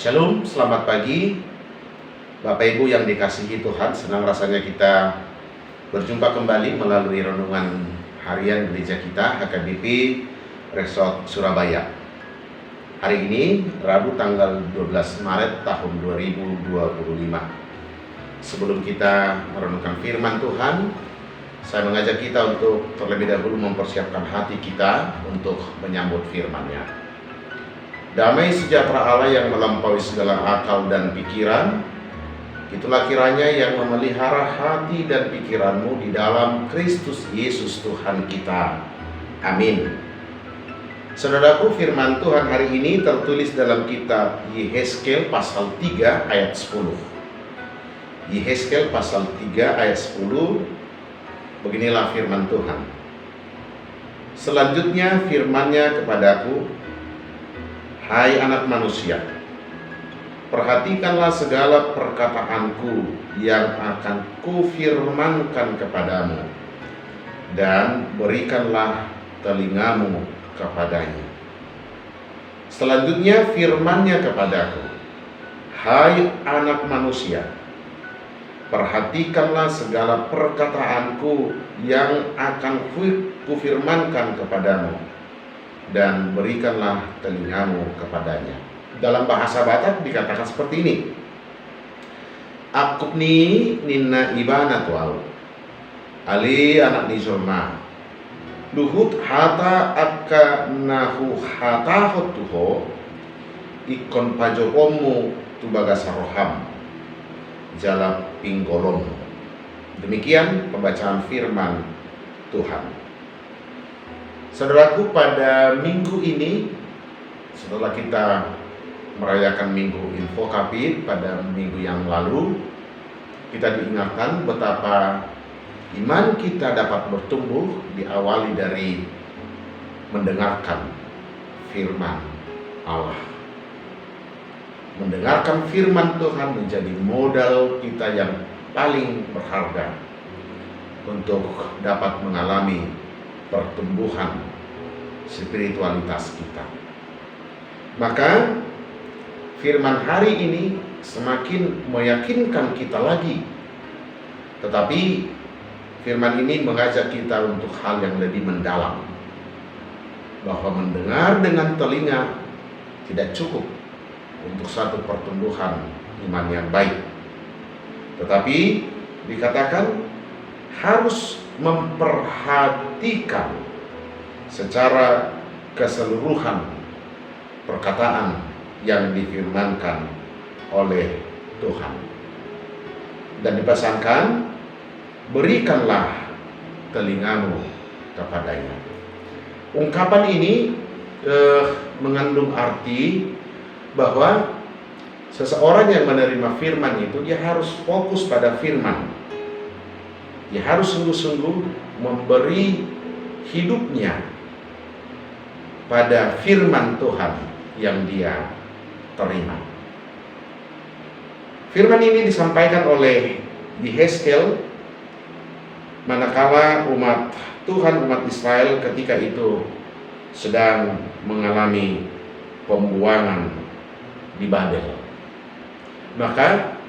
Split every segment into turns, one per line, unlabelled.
Shalom, selamat pagi Bapak Ibu yang dikasihi Tuhan. Senang rasanya kita berjumpa kembali melalui renungan harian gereja kita HKBP Resort Surabaya. Hari ini Rabu tanggal 12 Maret tahun 2025. Sebelum kita merenungkan firman Tuhan, saya mengajak kita untuk terlebih dahulu mempersiapkan hati kita untuk menyambut firman-Nya. Damai sejahtera Allah yang melampaui segala akal dan pikiran, itulah kiranya yang memelihara hati dan pikiranmu di dalam Kristus Yesus Tuhan kita. Amin. Saudaraku, firman Tuhan hari ini tertulis dalam kitab Yehezkel pasal 3 ayat 10. Yehezkel pasal 3 ayat 10, beginilah firman Tuhan. Selanjutnya firman-Nya kepadaku, hai anak manusia, perhatikanlah segala perkataanku yang akan kufirmankan kepadamu, dan berikanlah telingamu kepadanya. Selanjutnya firman-Nya kepadaku, hai anak manusia, perhatikanlah segala perkataanku yang akan kufirmankan kepadamu, dan berikanlah telingamu kepadanya. Dalam bahasa Batak dikatakan seperti ini. Akupni ninna ibana tuau, ali anak nizolma, luhut hata akka nahu hata hotuho, ikon pajokomu tubagasaroham, jalap pinggolom. Demikian pembacaan firman Tuhan. Saudaraku, pada minggu ini, setelah kita merayakan minggu Info Kapit pada minggu yang lalu, kita diingatkan betapa iman kita dapat bertumbuh diawali dari mendengarkan firman Allah. Mendengarkan firman Tuhan menjadi modal kita yang paling berharga untuk dapat mengalami pertumbuhan spiritualitas kita. Maka firman hari ini semakin meyakinkan kita lagi. Tetapi firman ini mengajak kita untuk hal yang lebih mendalam, bahwa mendengar dengan telinga tidak cukup untuk satu pertumbuhan iman yang baik. Tetapi dikatakan harus memperhatikan secara keseluruhan perkataan yang difirmankan oleh Tuhan. Dan dipesankan, berikanlah telingamu kepadanya. Ungkapan ini mengandung arti bahwa seseorang yang menerima firman itu, dia harus fokus pada firman. Dia harus sungguh-sungguh memberi hidupnya pada firman Tuhan yang dia terima. Firman ini disampaikan oleh Yehezkel manakala umat Tuhan, umat Israel ketika itu sedang mengalami pembuangan di Babel. Maka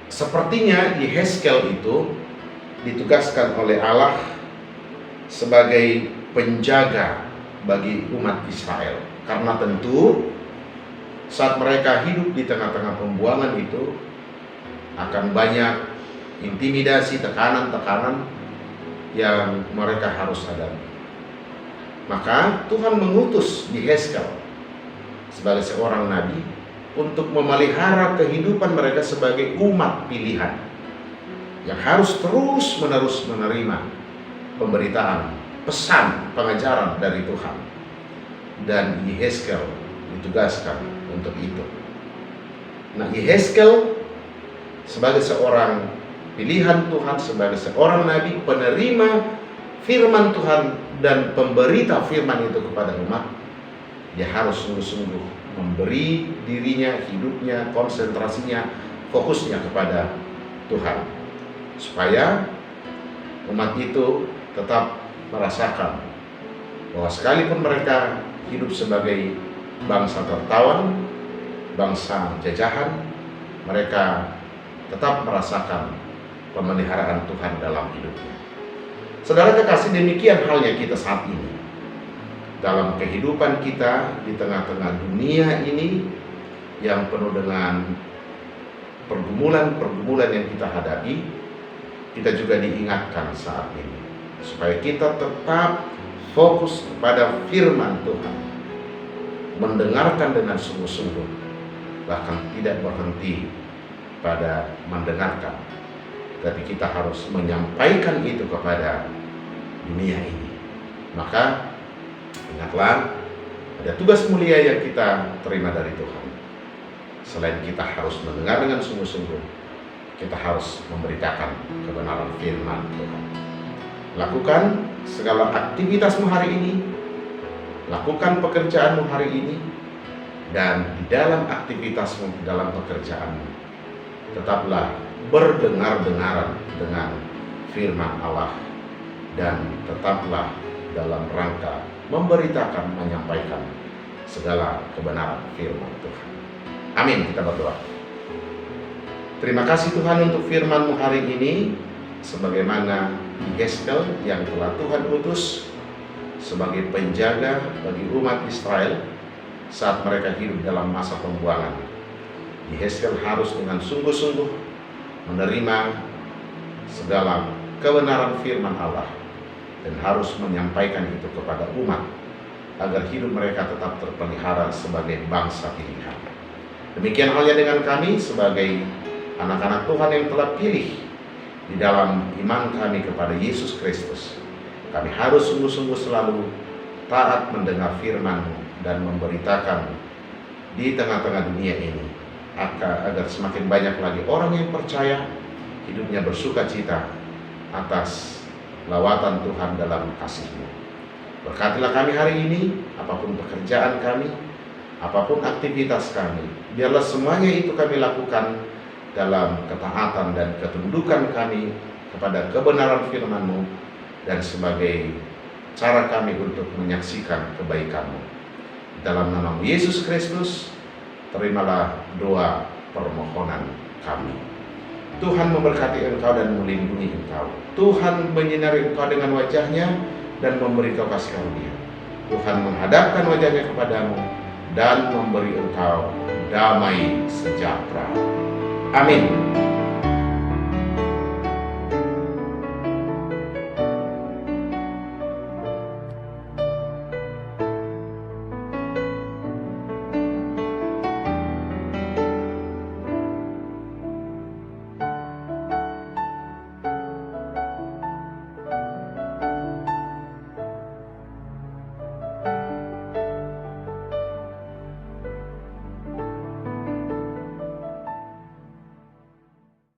sepertinya Yehezkel itu ditugaskan oleh Allah sebagai penjaga bagi umat Israel. Karena tentu saat mereka hidup di tengah-tengah pembuangan itu akan banyak intimidasi, tekanan-tekanan yang mereka harus hadapi. Maka Tuhan mengutus Yehezkel sebagai seorang nabi untuk memelihara kehidupan mereka sebagai umat pilihan yang harus terus-menerus menerima pemberitaan, pesan, pengajaran dari Tuhan. Dan Yehezkel ditugaskan untuk itu. Nah, Yehezkel sebagai seorang pilihan Tuhan, sebagai seorang nabi, penerima firman Tuhan dan pemberita firman itu kepada umat, dia harus sungguh-sungguh memberi dirinya, hidupnya, konsentrasinya, fokusnya kepada Tuhan, supaya umat itu tetap merasakan bahwa sekalipun mereka hidup sebagai bangsa tertawan, bangsa jajahan, mereka tetap merasakan pemeliharaan Tuhan dalam hidupnya. Saudara kekasih, demikian halnya kita saat ini. Dalam kehidupan kita di tengah-tengah dunia ini yang penuh dengan pergumulan-pergumulan yang kita hadapi, kita juga diingatkan saat ini supaya kita tetap fokus kepada firman Tuhan, mendengarkan dengan sungguh-sungguh, bahkan tidak berhenti pada mendengarkan, tapi kita harus menyampaikan itu kepada dunia ini. Maka ingatlah, ada tugas mulia yang kita terima dari Tuhan. Selain kita harus mendengar dengan sungguh-sungguh, kita harus memberitakan kebenaran firman Tuhan. Lakukan segala aktivitasmu hari ini, lakukan pekerjaanmu hari ini, dan di dalam aktivitasmu, dalam pekerjaanmu, tetaplah berdengar-dengaran dengan firman Allah, dan tetaplah dalam rangka memberitakan, menyampaikan segala kebenaran firman Tuhan. Amin, kita berdoa. Terima kasih Tuhan untuk firman-Mu hari ini, sebagaimana Yehezkel yang telah Tuhan utus sebagai penjaga bagi umat Israel saat mereka hidup dalam masa pembuangan. Yehezkel harus dengan sungguh-sungguh menerima segala kebenaran firman Allah dan harus menyampaikan itu kepada umat agar hidup mereka tetap terpelihara sebagai bangsa pilihan. Demikian halnya dengan kami sebagai anak-anak Tuhan yang telah pilih di dalam iman kami kepada Yesus Kristus. Kami harus sungguh-sungguh selalu taat mendengar firman-Mu dan memberitakan di tengah-tengah dunia ini, agar semakin banyak lagi orang yang percaya, hidupnya bersuka cita atas lawatan Tuhan dalam kasih-Mu. Berkatilah kami hari ini, apapun pekerjaan kami, apapun aktivitas kami, biarlah semuanya itu kami lakukan dalam ketaatan dan ketundukan kami kepada kebenaran firman-Mu dan sebagai cara kami untuk menyaksikan kebaikan-Mu. Dalam nama Yesus Kristus, terimalah doa permohonan kami. Tuhan memberkati engkau dan melindungi engkau. Tuhan menyinari engkau dengan wajah-Nya dan memberi engkau kasih karunia. Tuhan menghadapkan wajah-Nya kepadamu dan memberi engkau damai sejahtera. Amin.